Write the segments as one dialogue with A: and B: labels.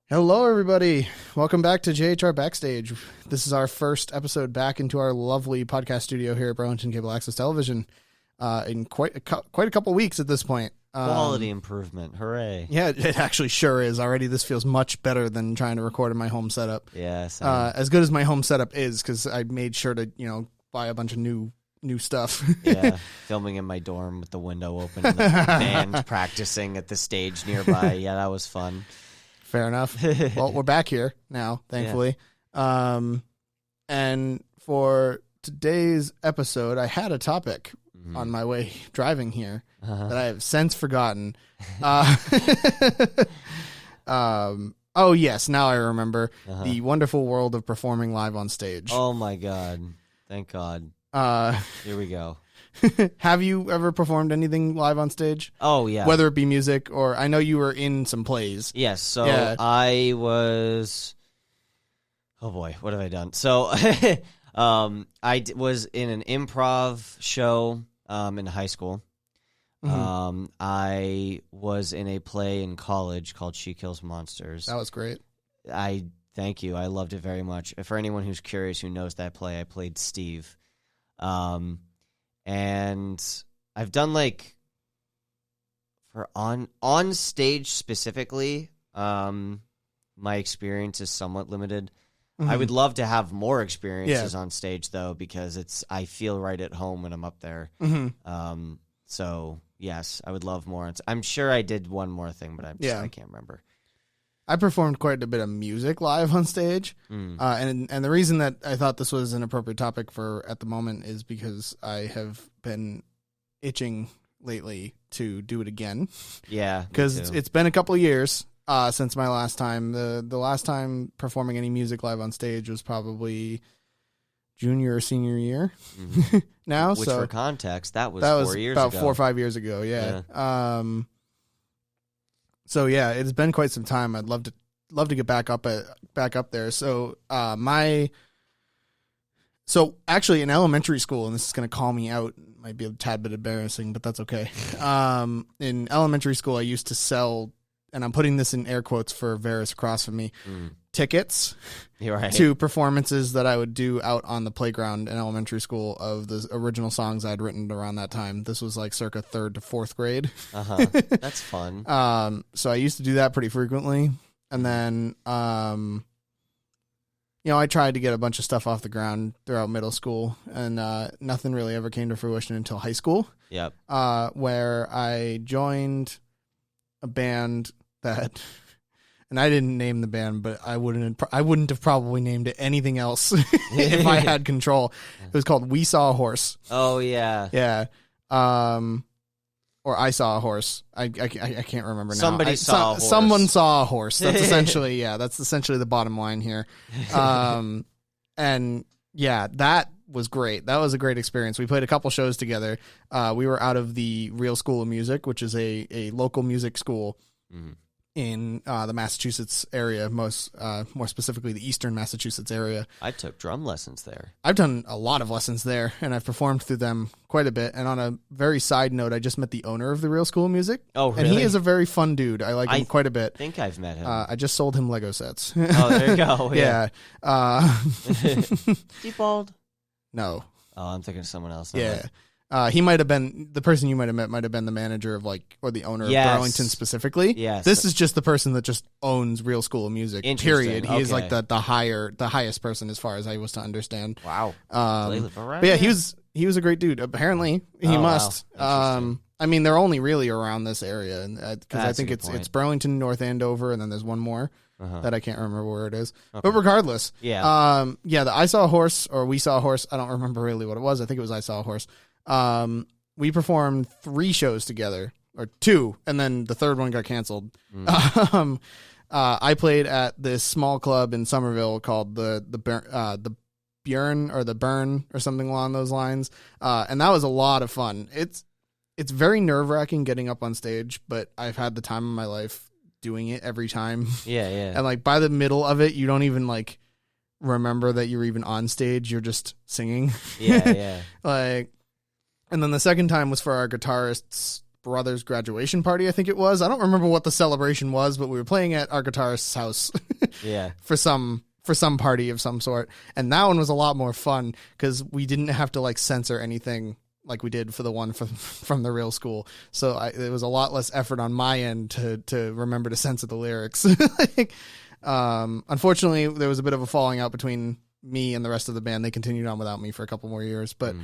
A: Hello, everybody. Welcome back to JHR Backstage. This is our first episode back into our lovely podcast studio here at Burlington Cable Access Television in quite a couple weeks at this point.
B: Quality improvement. Hooray.
A: Yeah, it actually sure is. Already this feels much better than trying to record in my home setup.
B: Yes.
A: As good as my home setup is, because I made sure to, buy a bunch of new stuff.
B: Yeah, filming in my dorm with the window open and the band practicing at the stage nearby. Yeah, that was fun.
A: Fair enough. Well, we're back here now, thankfully. Yeah. And for today's episode, I had a topic on my way driving here that I have since forgotten. Oh, yes, now I remember. The wonderful world of performing live on stage.
B: Oh, my God. Thank God. Here we go.
A: Have you ever performed anything live on stage?
B: Oh, yeah.
A: Whether it be music or I know you were in some plays.
B: Yes. So I was. Oh, boy. What have I done? So I was in an improv show in high school. I was in a play in college called She Kills Monsters.
A: That was great.
B: Thank you. I loved it very much. For anyone who's curious who knows that play, I played Steve. And I've done for on stage specifically, my experience is somewhat limited. I would love to have more experiences on stage though, because I feel right at home when I'm up there. So yes, I would love more. I'm sure I did one more thing, but I can't remember.
A: I performed quite a bit of music live on stage, and the reason that I thought this was an appropriate topic for at the moment is because I have been itching lately to do it again.
B: Yeah,
A: because it's been a couple of years since my last time. The last time performing any music live on stage was probably junior or senior year. Now,
B: which for context, that was 4 years ago.
A: About 4 or 5 years ago. Yeah. So yeah, it's been quite some time. I'd love to get back up there. So so actually in elementary school, and this is going to call me out, it might be a tad bit embarrassing, but that's okay. In elementary school, I used to sell, and I'm putting this in air quotes for Veras across from me, tickets to performances that I would do out on the playground in elementary school of the original songs I'd written around that time. This was like circa 3rd to 4th grade.
B: That's fun.
A: So I used to do that pretty frequently. And then, I tried to get a bunch of stuff off the ground throughout middle school, and nothing really ever came to fruition until high school.
B: Yep.
A: Where I joined a band that... And I didn't name the band, but I wouldn't have probably named it anything else if I had control. It was called We Saw a Horse.
B: Oh yeah,
A: yeah. Or I Saw a Horse. I can't remember now.
B: Somebody saw a horse.
A: Someone saw a horse. That's essentially that's essentially the bottom line here. And yeah, that was great. That was a great experience. We played a couple shows together. We were out of the Real School of Music, which is a local music school. In the Massachusetts area, more specifically the Eastern Massachusetts area.
B: I took drum lessons there.
A: I've done a lot of lessons there, and I've performed through them quite a bit. And on a very side note, I just met the owner of the Real School of Music.
B: Oh, really?
A: And he is a very fun dude. I like him quite a bit.
B: I think I've met him.
A: I just sold him Lego sets.
B: Oh, there you go.
A: Yeah.
B: Deep bald?
A: No.
B: Oh, I'm thinking of someone else.
A: Yeah. He might have been the person you might have met. Might have been the manager of or the owner of Burlington specifically.
B: Yes,
A: this is just the person that just owns Real School of Music. Period. He is like the highest person as far as I was to understand.
B: Wow.
A: But yeah, he was a great dude. Apparently, he must.
B: Wow.
A: I mean, they're only really around this area, because I think
B: it's
A: Burlington, North Andover, and then there's one more. That I can't remember where it is.
B: Okay.
A: But regardless,
B: the
A: I Saw a Horse or We Saw a Horse. I don't remember really what it was. I think it was I Saw a Horse. We performed 3 shows together, or 2, and then the third one got canceled. I played at this small club in Somerville called the Bjorn or the Burn or something along those lines, and that was a lot of fun. It's very nerve-wracking getting up on stage, but I've had the time of my life doing it every time.
B: Yeah.
A: And by the middle of it, you don't even remember that you're even on stage. You're just singing.
B: Yeah.
A: And then the second time was for our guitarist's brother's graduation party, I think it was. I don't remember what the celebration was, but we were playing at our guitarist's house
B: Yeah.
A: for some party of some sort. And that one was a lot more fun because we didn't have to like censor anything like we did for the one from the real school. So it was a lot less effort on my end to remember to censor the lyrics. Unfortunately, there was a bit of a falling out between me and the rest of the band. They continued on without me for a couple more years, but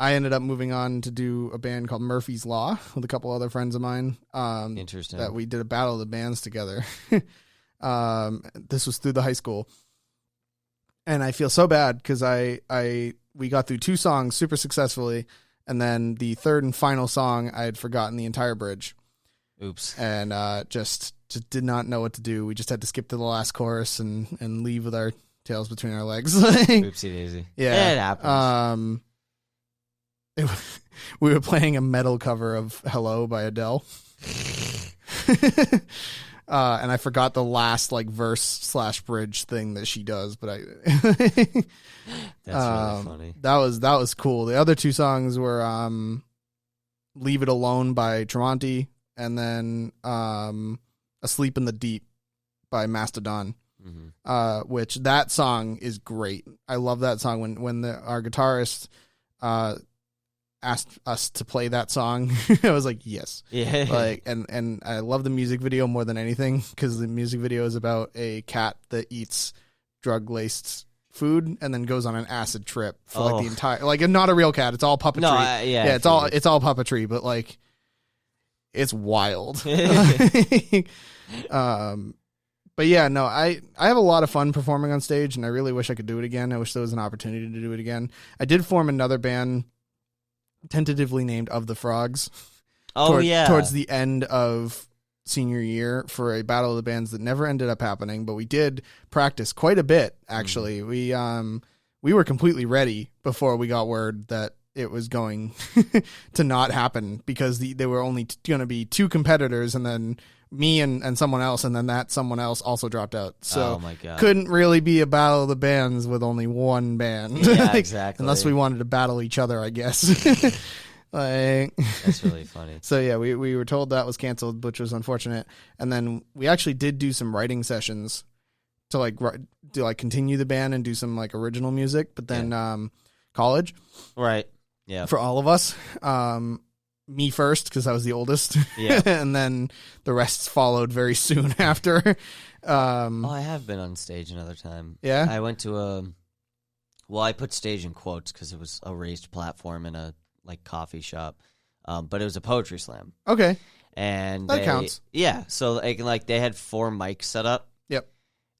A: I ended up moving on to do a band called Murphy's Law with a couple other friends of mine.
B: Interesting.
A: That we did a battle of the bands together. This was through the high school. And I feel so bad because we got through 2 songs super successfully, and then the third and final song I had forgotten the entire bridge.
B: Oops. And
A: just did not know what to do. We just had to skip to the last chorus and leave with our tails between our legs.
B: Oopsie daisy.
A: Yeah.
B: It happens.
A: We were playing a metal cover of Hello by Adele. And I forgot the last like verse / bridge thing that she does, but
B: That's really funny.
A: That was cool. The other 2 songs were Leave It Alone by Tremonti and then Asleep in the Deep by Mastodon. Which that song is great. I love that song. When our guitarist asked us to play that song, I was like, yes.
B: Yeah.
A: Like, and I love the music video more than anything because the music video is about a cat that eats drug-laced food and then goes on an acid trip for like the entire, like, not a real cat. It's all puppetry.
B: No,
A: it's all puppetry, but like, it's wild. But yeah, no, I have a lot of fun performing on stage, and I really wish I could do it again. I wish there was an opportunity to do it again. I did form another band, tentatively named Of the Frogs. Towards the end of senior year for a battle of the bands that never ended up happening, but we did practice quite a bit. Actually, we were completely ready before we got word that it was going to not happen because there were only going to be 2 competitors, and then me and someone else, and then that someone else also dropped out. So
B: oh my God.
A: Couldn't really be a battle of the bands with only one band.
B: Yeah, exactly.
A: Unless we wanted to battle each other, I guess. Like,
B: that's really funny.
A: So yeah, we were told that was canceled, which was unfortunate. And then we actually did do some writing sessions to continue the band and do some like original music. But then college,
B: right? Yeah,
A: for all of us. Me first because I was the oldest,
B: yeah,
A: and then the rest followed very soon after.
B: I have been on stage another time.
A: Yeah,
B: I went to I put stage in quotes because it was a raised platform in a like coffee shop, but it was a poetry slam.
A: Okay,
B: and
A: that counts.
B: Yeah, so like they had 4 mics set up.
A: Yep,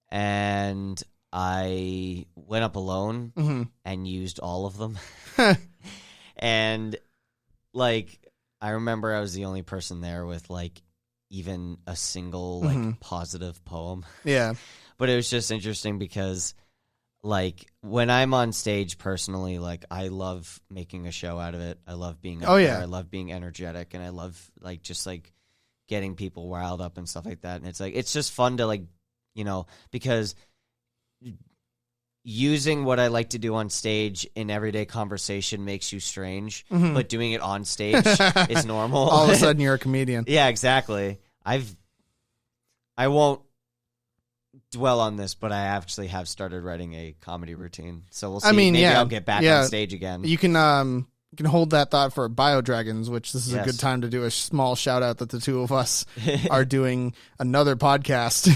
B: and I went up alone and used all of them, and like. I remember I was the only person there with, like, even a single, like, positive poem.
A: Yeah.
B: But it was just interesting because, like, when I'm on stage personally, like, I love making a show out of it. I love being up there. I love being energetic, and I love, like, just, like, getting people riled up and stuff like that. And it's, like, it's just fun to, like, you know, because using what I like to do on stage in everyday conversation makes you strange, but doing it on stage is normal.
A: All of a sudden, you're a comedian.
B: Yeah, exactly. I won't dwell on this, but I actually have started writing a comedy routine. So we'll see. Maybe I'll get back on stage again.
A: You can hold that thought for Bio Dragons, which this is a good time to do a small shout out that the 2 of us are doing another podcast.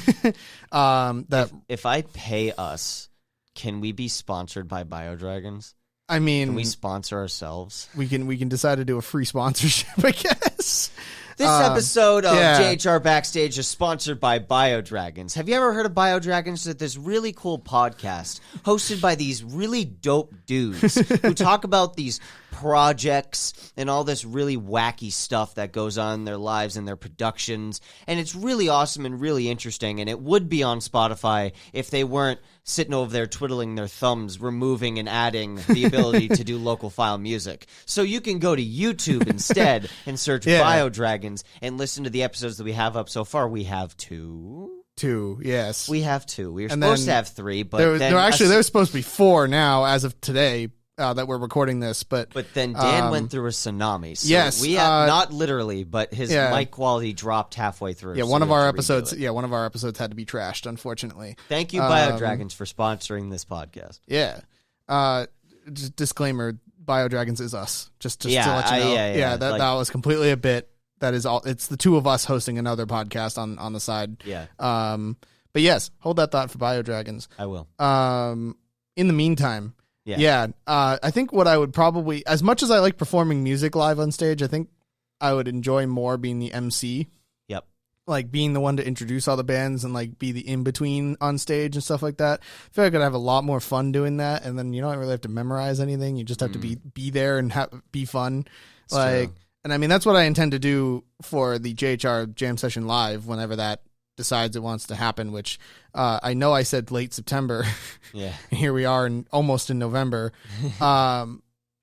B: If I pay us. Can we be sponsored by Biodragons?
A: I mean,
B: can we sponsor ourselves?
A: We can decide to do a free sponsorship, I guess.
B: This episode of JHR Backstage is sponsored by Biodragons. Have you ever heard of Biodragons? It's this really cool podcast hosted by these really dope dudes who talk about these projects and all this really wacky stuff that goes on in their lives and their productions. And it's really awesome and really interesting. And it would be on Spotify if they weren't sitting over there twiddling their thumbs, removing and adding the ability to do local file music. So you can go to YouTube instead and search Biodragons and listen to the episodes that we have up so far. We have 2.
A: 2, yes.
B: We have 2. We were supposed to have 3, but
A: there were supposed to be 4 now as of today. that we're recording this, but
B: then Dan went through a tsunami. So
A: yes,
B: we have, not literally, but his mic quality dropped halfway through.
A: Yeah,
B: so
A: one of our episodes had to be trashed, unfortunately.
B: Thank you, BioDragons, for sponsoring this podcast.
A: Yeah. Just disclaimer: BioDragons is us. Just to let you know. That was completely a bit. That is all. It's the two of us hosting another podcast on the side.
B: Yeah.
A: But yes, hold that thought for BioDragons.
B: I will.
A: In the meantime, I think what I would probably, as much as I like performing music live on stage, I think I would enjoy more being the MC.
B: Yep.
A: Like being the one to introduce all the bands and like be the in-between on stage and stuff like that. I feel like I'd have a lot more fun doing that. And then you don't really have to memorize anything. You just have to be there and be fun.
B: It's true.
A: And I mean, that's what I intend to do for the JHR Jam Session Live whenever that decides it wants to happen, which I know I said late September.
B: Yeah.
A: Here we are almost in November.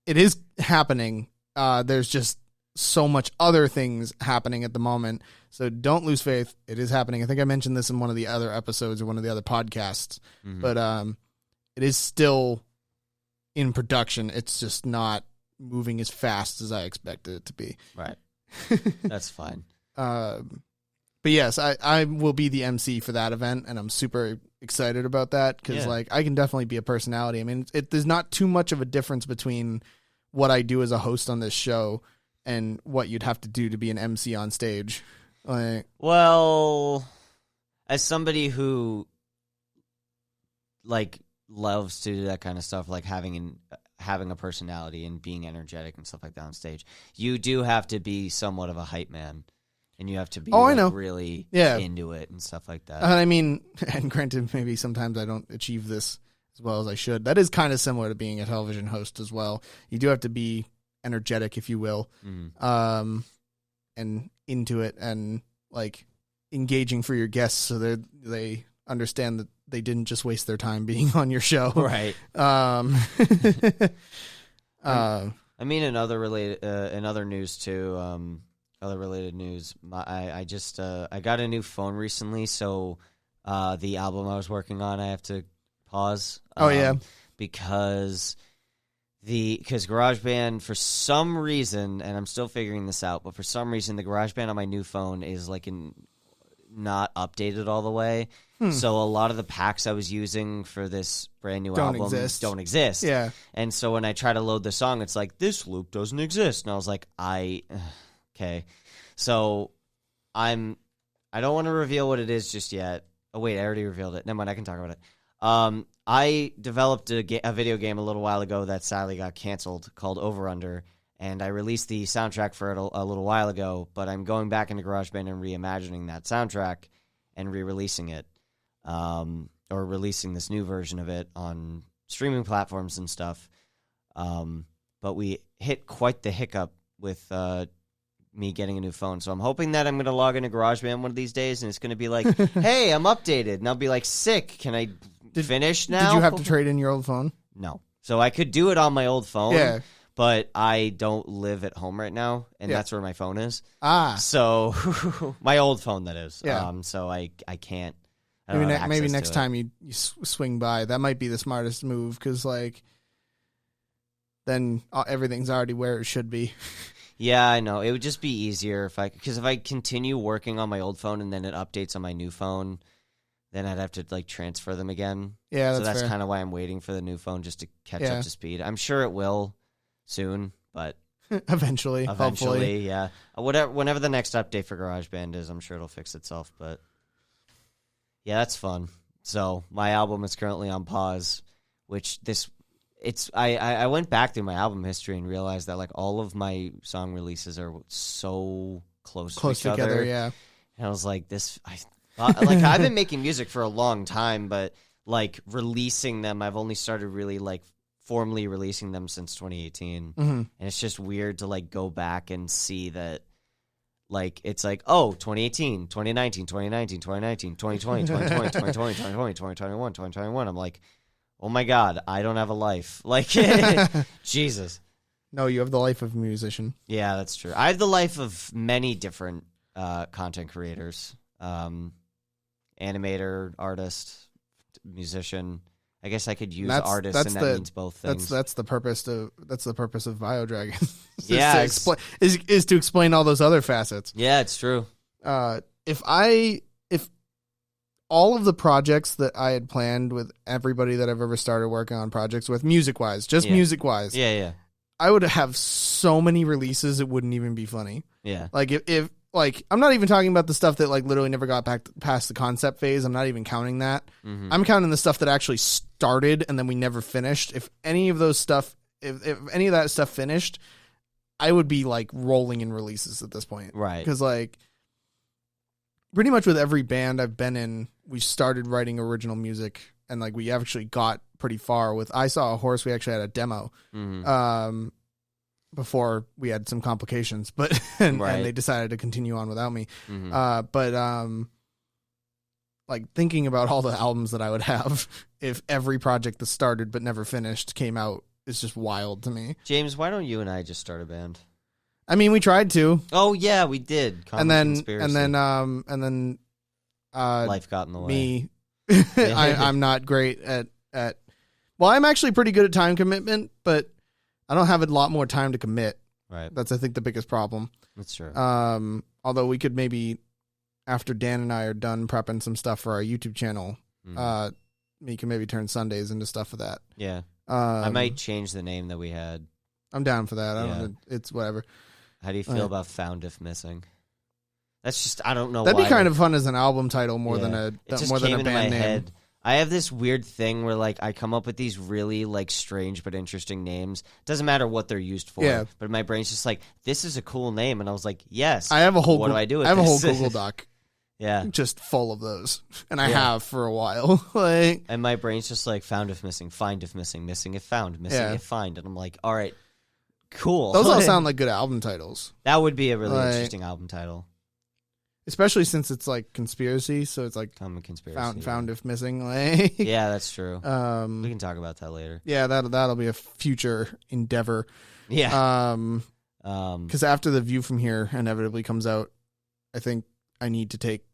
A: It is happening. There's just so much other things happening at the moment. So don't lose faith. It is happening. I think I mentioned this in one of the other episodes or one of the other podcasts, but it is still in production. It's just not moving as fast as I expected it to be.
B: Right. That's fine.
A: But yes, I will be the MC for that event, and I'm super excited about that because I can definitely be a personality. I mean, there's not too much of a difference between what I do as a host on this show and what you'd have to do to be an MC on stage.
B: Well, as somebody who loves to do that kind of stuff, like having a personality and being energetic and stuff like that on stage, you do have to be somewhat of a hype man. And you have to be really into it and stuff like that.
A: I mean, and granted, maybe sometimes I don't achieve this as well as I should. That is kind of similar to being a television host as well. You do have to be energetic, if you will, and into it and like engaging for your guests so they understand that they didn't just waste their time being on your show.
B: Right.
A: I
B: mean, in other news too, other related news, I got a new phone recently, so the album I was working on, I have to pause. Because GarageBand, for some reason, and I'm still figuring this out, but for some reason the GarageBand on my new phone is not updated all the way. So a lot of the packs I was using for this brand new album don't exist.
A: Yeah.
B: And so when I try to load the song, it's like, this loop doesn't exist. And I was like, okay. So I don't want to reveal what it is just yet. Oh, wait, I already revealed it. Never mind, I can talk about it. I developed a video game a little while ago that sadly got canceled called Over Under, and I released the soundtrack for it a little while ago, but I'm going back into GarageBand and reimagining that soundtrack and re-releasing it, or releasing this new version of it on streaming platforms and stuff. But we hit quite the hiccup with me getting a new phone. So I'm hoping that I'm going to log into GarageBand one of these days and it's going to be like, hey, I'm updated. And I'll be like, sick. Can I finish now?
A: Did you have to trade in your old phone?
B: No. So I could do it on my old phone, but I don't live at home right now, and that's where my phone is. So my old phone, that is.
A: Yeah.
B: So I can't.
A: Maybe next time you swing by, that might be the smartest move because then everything's already where it should be.
B: Yeah, I know. It would just be easier if I continue working on my old phone and then it updates on my new phone, then I'd have to transfer them again.
A: Yeah,
B: so that's
A: fair.
B: kind of why I'm waiting for the new phone just to catch up to speed. I'm sure it will soon, but
A: eventually, hopefully.
B: Yeah. Whenever the next update for GarageBand is, I'm sure it'll fix itself. But yeah, that's fun. So my album is currently on pause, I went back through my album history and realized that all of my song releases are so close to each
A: together,
B: other.
A: yeah.
B: And I was like, I've been making music for a long time, but releasing them, I've only started really formally releasing them since 2018. And it's just weird to go back and see that it's 2018, 2019, 2019, 2019, 2020, 2020, 2020, 2020, 2021, 2021. I'm like, oh my God, I don't have a life. Jesus.
A: No, you have the life of a musician.
B: Yeah, that's true. I have the life of many different content creators. Animator, artist, musician. I guess I could use
A: That's-
B: artist,
A: that's
B: and that
A: the-
B: means both things.
A: That's the purpose of BioDragon.
B: Yeah,
A: is to explain all those other facets.
B: Yeah, it's true.
A: If all of the projects that I had planned with everybody that I've ever started working on projects with, music-wise, just
B: Yeah.
A: music-wise,
B: Yeah.
A: I would have so many releases it wouldn't even be funny.
B: Yeah.
A: Like if like I'm not even talking about the stuff that like literally never got back past the concept phase. I'm not even counting that.
B: Mhm.
A: I'm counting the stuff that actually started and then we never finished. If any of those stuff, if any of that stuff finished, I would be like rolling in releases at this point.
B: Right.
A: Because like pretty much with every band I've been in, we started writing original music and like we actually got pretty far. With I Saw a Horse, we actually had a demo.
B: Mhm.
A: Before we had some complications, but and they decided to continue on without me.
B: Mhm.
A: But like thinking about all the albums that I would have if every project that started but never finished came out is just wild to me.
B: James, why don't you and I just start a band?
A: I mean, we tried to,
B: Oh yeah, we did.
A: and then
B: life got in the way.
A: me, I'm not great at. Well, I'm actually pretty good at time commitment, but I don't have a lot more time to commit.
B: Right.
A: That's I think the biggest problem.
B: That's true.
A: Although we could maybe, after Dan and I are done prepping some stuff for our YouTube channel, we can maybe turn Sundays into stuff for that.
B: Yeah. I might change the name that we had.
A: I'm down for that.
B: Yeah.
A: It's whatever.
B: How do you feel about Found If Missing? That's just, I don't know
A: That'd
B: why.
A: be kind of fun as an album title more
B: Yeah.
A: than
B: It just
A: more than
B: came
A: a
B: into
A: band
B: my
A: name.
B: head. I have this weird thing where like I come up with these really like strange but interesting names. Doesn't matter what they're used for.
A: Yeah.
B: But my brain's just like, this is a cool name, and I was like, yes.
A: I have a whole.
B: What do I do with
A: I have a whole
B: this?
A: Google Doc
B: Yeah.
A: just full of those, and I
B: Yeah.
A: have for a while. Like,
B: And my brain's just like, found if missing, find if missing, missing if found, missing
A: Yeah.
B: if find, and I'm like, all right, cool.
A: those all sound like good album titles,
B: That would be a really
A: Like-
B: interesting album title.
A: especially since it's like conspiracy. So it's like
B: Common conspiracy.
A: found if missing. Like,
B: Yeah, that's true. We can talk about that later.
A: yeah, that'll be a future endeavor.
B: Yeah.
A: Because after The View from Here inevitably comes out, I think I need to take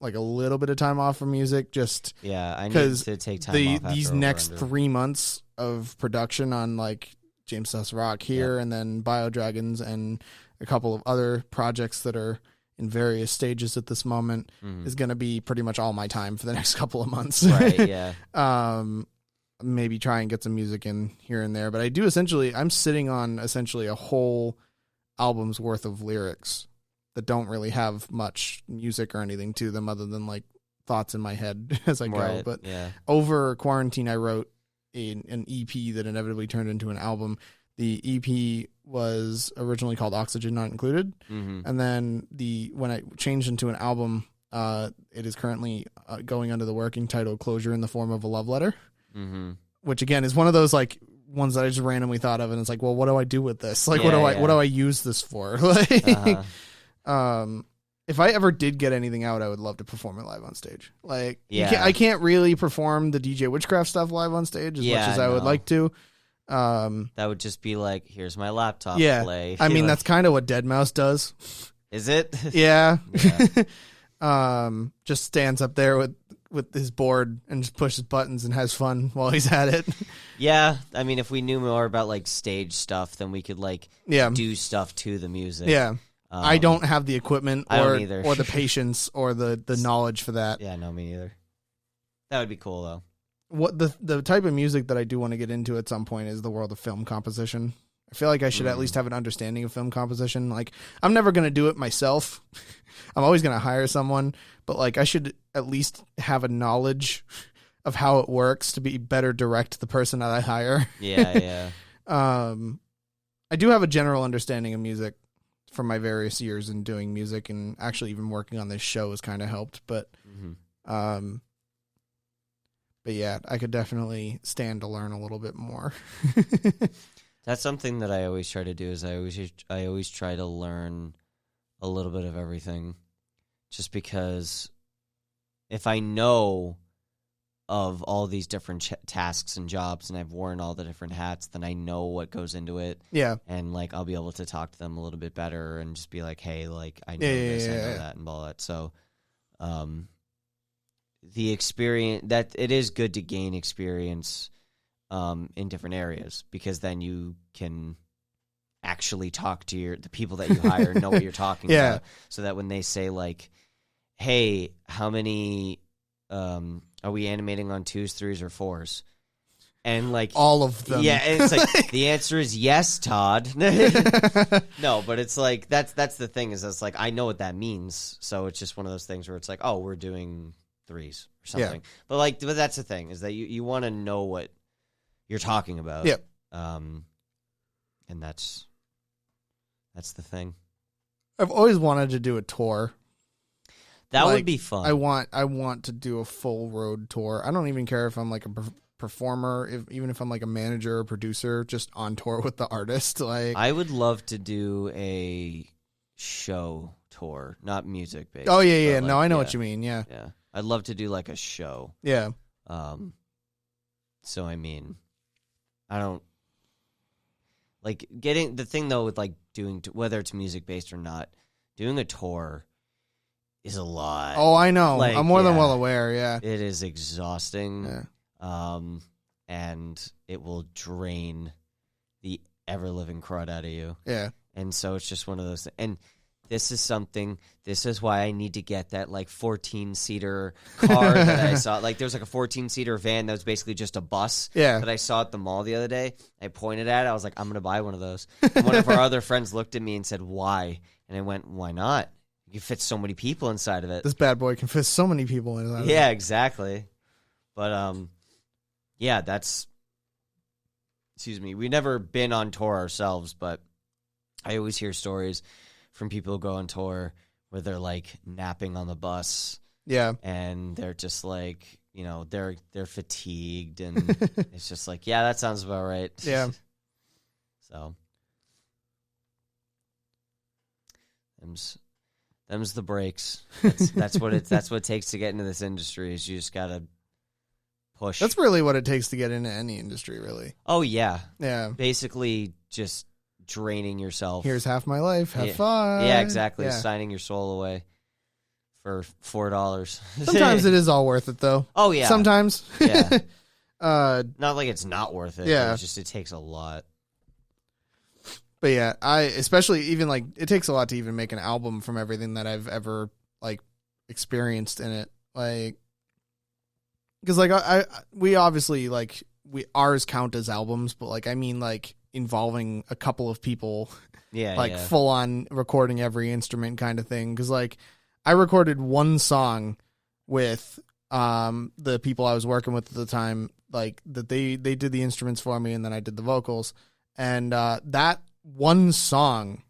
A: like a little bit of time off from music, just
B: Yeah, I need
A: 'cause
B: to take time off after
A: these next
B: Over-Under.
A: 3 months of production on like James Does Rock here, and then BioDragons and a couple of other projects that are in various stages at this moment
B: Mhm.
A: is going to be pretty much all my time for the next couple of months.
B: Right, yeah.
A: Maybe try and get some music in here and there, but I'm sitting on essentially a whole album's worth of lyrics that don't really have much music or anything to them other than like thoughts in my head as I go.
B: Right,
A: But
B: yeah.
A: over quarantine, I wrote an EP that inevitably turned into an album. The EP was originally called Oxygen Not Included.
B: Mm-hmm.
A: And then when I changed into an album, it is currently going under the working title Closure in the Form of a Love Letter,
B: Mm-hmm.
A: which again is one of those like ones that I just randomly thought of. And it's like, well, what do I do with this? Like,
B: Yeah,
A: what do I use this for? Like,
B: Uh-huh.
A: if I ever did get anything out, I would love to perform it live on stage. Like,
B: Yeah.
A: I can't really perform the DJ Witchcraft stuff live on stage as much as I would
B: no.
A: like to.
B: That would just be like, here's my laptop.
A: Yeah.
B: Play.
A: I mean,
B: Like,
A: that's kind of what Deadmau5 does.
B: is it?
A: Yeah.
B: Yeah.
A: Just stands up there with his board and just pushes buttons and has fun while he's at it.
B: Yeah, I mean, if we knew more about like stage stuff, then we could like
A: Yeah.
B: do stuff to the music.
A: Yeah. I don't have the equipment
B: I don't
A: or
B: either.
A: or the patience or the knowledge for that.
B: Yeah, no, me either. That would be cool though.
A: What the type of music that I do want to get into at some point is the world of film composition. I feel like I should at least have an understanding of film composition. Like, I'm never going to do it myself. I'm always going to hire someone, but like I should at least have a knowledge of how it works to be better direct the person that I hire.
B: Yeah, yeah.
A: I do have a general understanding of music from my various years in doing music, and actually even working on this show has kind of helped, but but yeah, I could definitely stand to learn a little bit more.
B: That's something that I always try to do. Is I always try to learn a little bit of everything, just because if I know of all these different tasks and jobs, and I've worn all the different hats, then I know what goes into it.
A: Yeah.
B: And like I'll be able to talk to them a little bit better and just be like, hey, like I know
A: Yeah,
B: this, I know
A: yeah.
B: that, and all that. So, the experience that it is good to gain experience in different areas, because then you can actually talk to the people that you hire and know what you're talking about, so that when they say like, hey, how many are we animating on 2s, 3s, or 4s? And like
A: all of them.
B: Yeah, and it's like the answer is yes, Todd. No, but it's like that's the thing, is it's like I know what that means, so it's just one of those things where it's like, oh, we're doing 3s or something. But that's the thing, is that you want to know what you're talking about.
A: Yep.
B: And that's the thing.
A: I've always wanted to do a tour.
B: That would be fun.
A: I want to do a full road tour. I don't even care if I'm like a performer, even if I'm like a manager or producer, just on tour with the artist. Like,
B: I would love to do a show tour, not music based.
A: Oh yeah. No, I know what you mean. Yeah.
B: Yeah. I'd love to do like a show.
A: Yeah.
B: So I mean, I don't like getting the thing though with like doing whether it's music based or not, doing a tour is a lot.
A: Oh, I know.
B: Like,
A: I'm more than well aware. Yeah.
B: It is exhausting.
A: Yeah.
B: And it will drain the ever living crud out of you.
A: Yeah.
B: And so it's just one of those things. And this is why I need to get that like 14-seater car that I saw. Like there was like a 14-seater van that was basically just a bus that I saw at the mall the other day. I pointed at it. I was like, I'm going to buy one of those. And one of our other friends looked at me and said, why? And I went, why not? You fit so many people inside of it.
A: This bad boy can fit so many people inside of it.
B: Yeah, exactly. But yeah, that's. Excuse me. We've never been on tour ourselves, but I always hear stories from people who go on tour where they're like napping on the bus.
A: Yeah.
B: And they're just like, you know, they're fatigued, and it's just like, yeah, that sounds about right.
A: Yeah.
B: So. Them's the breaks. That's what it takes to get into this industry. Is you just gotta push.
A: That's really what it takes to get into any industry, really.
B: Oh yeah,
A: yeah.
B: Basically, just draining yourself.
A: Here's half my life. Have fun.
B: Yeah, exactly.
A: Yeah.
B: Signing your soul away for $4.
A: Sometimes it is all worth it, though.
B: Oh yeah.
A: Sometimes.
B: Yeah. Not like it's not worth it.
A: Yeah.
B: It's just it takes a lot.
A: But yeah, I especially even like it takes a lot to even make an album from everything that I've ever like experienced in it. Like, because like we obviously like ours count as albums, but like I mean like involving a couple of people, like full on recording every instrument kind of thing. Because like I recorded one song with the people I was working with at the time, like that they did the instruments for me, and then I did the vocals, and that one song,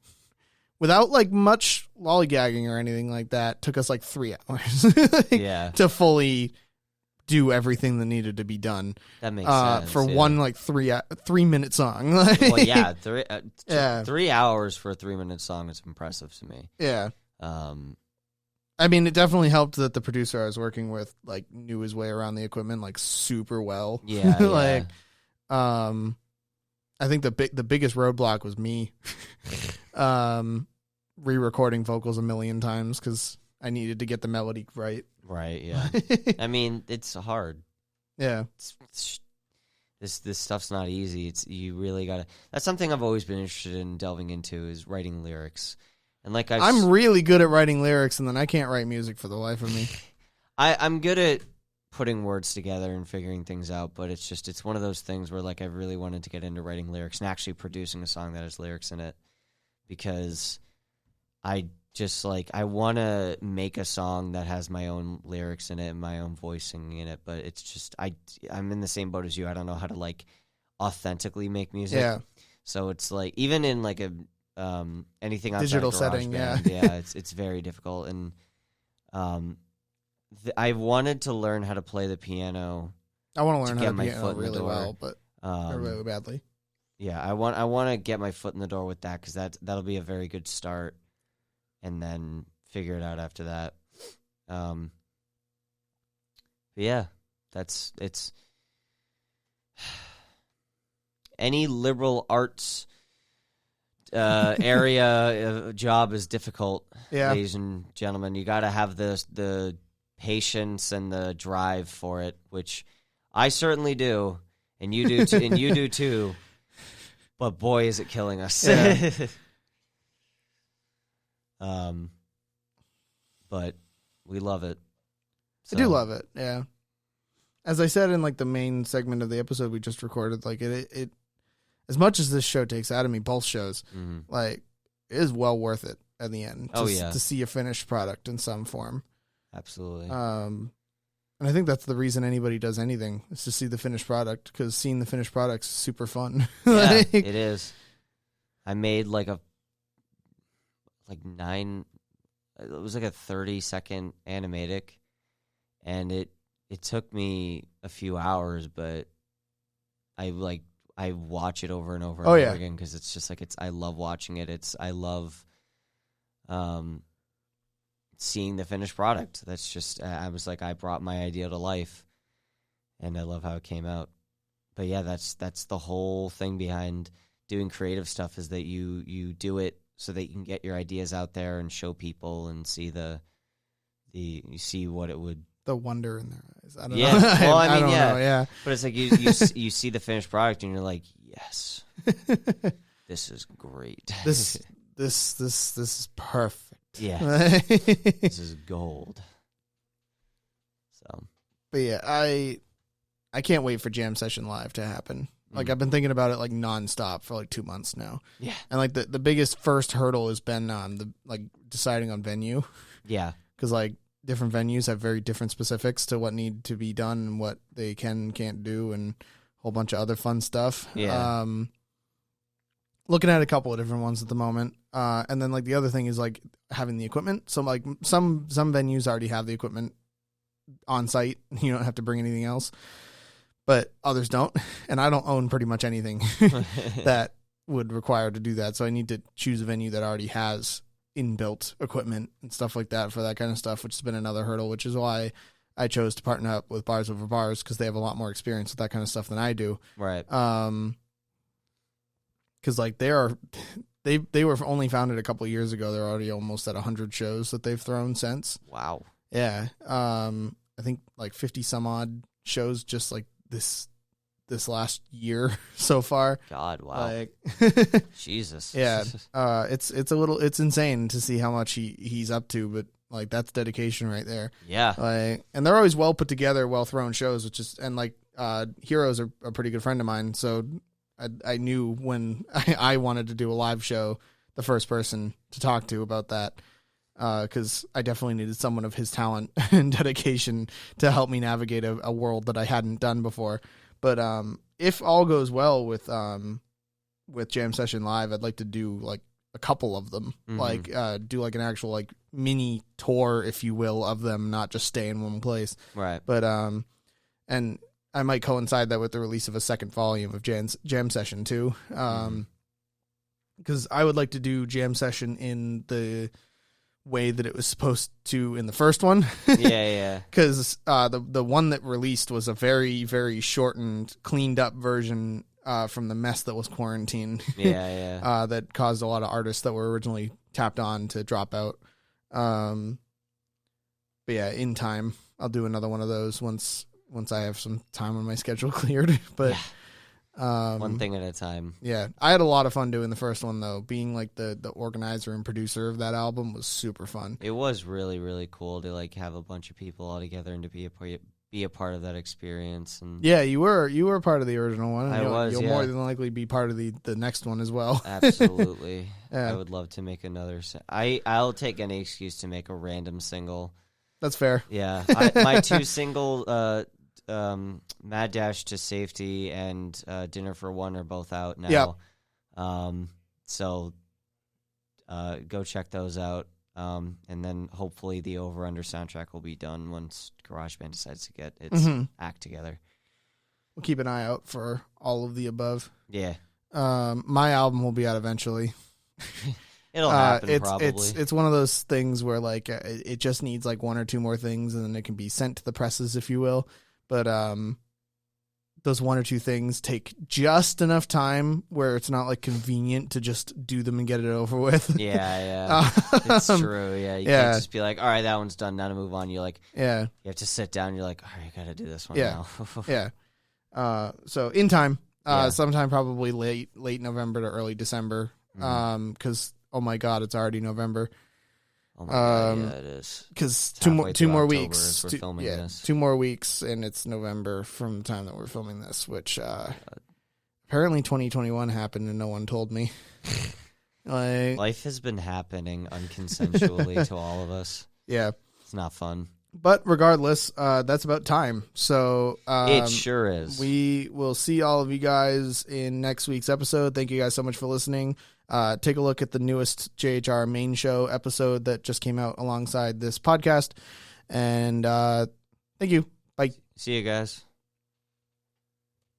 A: without like much lollygagging or anything like that, took us like 3 hours to fully do everything that needed to be done.
B: That makes sense.
A: For one like 3-minute song.
B: Well, yeah, 3 hours for a 3-minute song is impressive to me.
A: Yeah. I mean, it definitely helped that the producer I was working with like knew his way around the equipment like super well.
B: Yeah.
A: Like, I think the biggest roadblock was me re-recording vocals a million times because I needed to get the melody right.
B: Right, yeah. I mean, it's hard.
A: Yeah.
B: This stuff's not easy. You really gotta. That's something I've always been interested in delving into, is writing lyrics. And like
A: I'm really good at writing lyrics, and then I can't write music for the life of me.
B: I'm good at putting words together and figuring things out, but it's one of those things where like I really wanted to get into writing lyrics and actually producing a song that has lyrics in it, because I just like I want to make a song that has my own lyrics in it and my own voice singing in it, but it's just I'm in the same boat as you. I don't know how to like authentically make music.
A: Yeah.
B: So it's like even in like a anything outside
A: digital
B: of
A: setting,
B: band, yeah, it's very difficult. And I wanted to learn how to play the piano.
A: I want to learn how to
B: my
A: piano
B: foot in
A: really
B: the door.
A: well, but really badly.
B: Yeah, I want to get my foot in the door with that, because that'll be a very good start, and then figure it out after that. But yeah, it's any liberal arts area job is difficult, ladies and gentlemen. You got to have the patience and the drive for it, which I certainly do, and you do too, and you do too. But boy, is it killing us.
A: Yeah.
B: But we love it.
A: I do love it. Yeah. As I said in like the main segment of the episode we just recorded, like it as much as this show takes out of me, both shows, like it is well worth it at the end. To see a finished product in some form.
B: Absolutely.
A: And I think that's the reason anybody does anything is to see the finished product, because seeing the finished product's super fun.
B: Yeah, it is. I made it was like a 30-second animatic, and it took me a few hours, but I watch it over and over and over again, because it's just like I love watching it. I love seeing the finished product. That's just I was like, I brought my idea to life, and I love how it came out. But yeah, that's the whole thing behind doing creative stuff, is that you do it so that you can get your ideas out there and show people and see you see what it would.
A: The wonder in their eyes. I don't
B: know. Well, I mean,
A: yeah.
B: But it's like you see the finished product and you're like, yes, this is great.
A: This is perfect.
B: Yeah, this is gold. So,
A: but yeah, I can't wait for Jam Session Live to happen. Like I've been thinking about it like nonstop for like 2 months now.
B: Yeah,
A: and like the biggest first hurdle has been deciding on venue.
B: Yeah,
A: because like different venues have very different specifics to what need to be done and what they can and can't do, and a whole bunch of other fun stuff.
B: Yeah.
A: Looking at a couple of different ones at the moment. And then like the other thing is like having the equipment. So like some venues already have the equipment on site. You don't have to bring anything else, but others don't. And I don't own pretty much anything that would require to do that. So I need to choose a venue that already has inbuilt equipment and stuff like that for that kind of stuff, which has been another hurdle, which is why I chose to partner up with Bars Over Bars, because they have a lot more experience with that kind of stuff than I do.
B: Right.
A: Because like they were only founded a couple of years ago. They're already almost at 100 shows that they've thrown since.
B: Wow.
A: Yeah. I think like 50 some odd shows just like this last year so far.
B: God, wow.
A: Like
B: Jesus.
A: Yeah. It's insane to see how much he's up to, but like that's dedication right there.
B: Yeah.
A: Like, and they're always well put together, well thrown shows, which is, and like Hero's a pretty good friend of mine, so I knew when I wanted to do a live show, the first person to talk to about that, because I definitely needed someone of his talent and dedication to help me navigate a world that I hadn't done before. But if all goes well with Jam Session Live, I'd like to do like a couple of them, like do like an actual like mini tour, if you will, of them, not just stay in one place.
B: Right.
A: But and I might coincide that with the release of a second volume of Jam Session too, because I would like to do Jam Session in the way that it was supposed to in the first one.
B: Yeah.
A: Because the one that released was a very, very shortened, cleaned up version from the mess that was quarantine.
B: Yeah.
A: That caused a lot of artists that were originally tapped on to drop out. But yeah, in time, I'll do another one of those once I have some time on my schedule cleared. But
B: one thing at a time.
A: Yeah, I had a lot of fun doing the first one though. Being like the organizer and producer of that album was super fun.
B: It was really, really cool to like have a bunch of people all together and to be a part of that experience. And
A: yeah, you were part of the original one.
B: And
A: you'll more than likely be part of the next one as well.
B: Absolutely.
A: Yeah.
B: I would love to make another. I'll take any excuse to make a random single.
A: That's fair.
B: Yeah, my two single. Mad Dash to Safety and Dinner for One are both out now.
A: Yep.
B: So go check those out. And then hopefully the Over Under soundtrack will be done once GarageBand decides to get its act together.
A: We'll keep an eye out for all of the above.
B: Yeah.
A: My album will be out eventually.
B: It'll happen probably.
A: It's one of those things where like it just needs like one or two more things and then it can be sent to the presses, if you will. But those one or two things take just enough time where it's not like convenient to just do them and get it over with.
B: Yeah. It's true. Yeah. You can't just be like, all right, that one's done. Now to move on. You're like, you have to sit down. You're like, all right, I got to do this one now.
A: So in time, sometime probably late November to early December. Because, oh my God, it's already November.
B: Oh my God, it is.
A: Because two more
B: October
A: weeks.
B: as we're filming this.
A: 2 more weeks, and it's November from the time that we're filming this, which apparently 2021 happened and no one told me.
B: Life has been happening unconsensually to all of us.
A: Yeah.
B: It's not fun.
A: But regardless, that's about time. So
B: it sure is.
A: We will see all of you guys in next week's episode. Thank you guys so much for listening. Take a look at the newest JHR main show episode that just came out alongside this podcast. And thank you. Bye.
B: See you guys.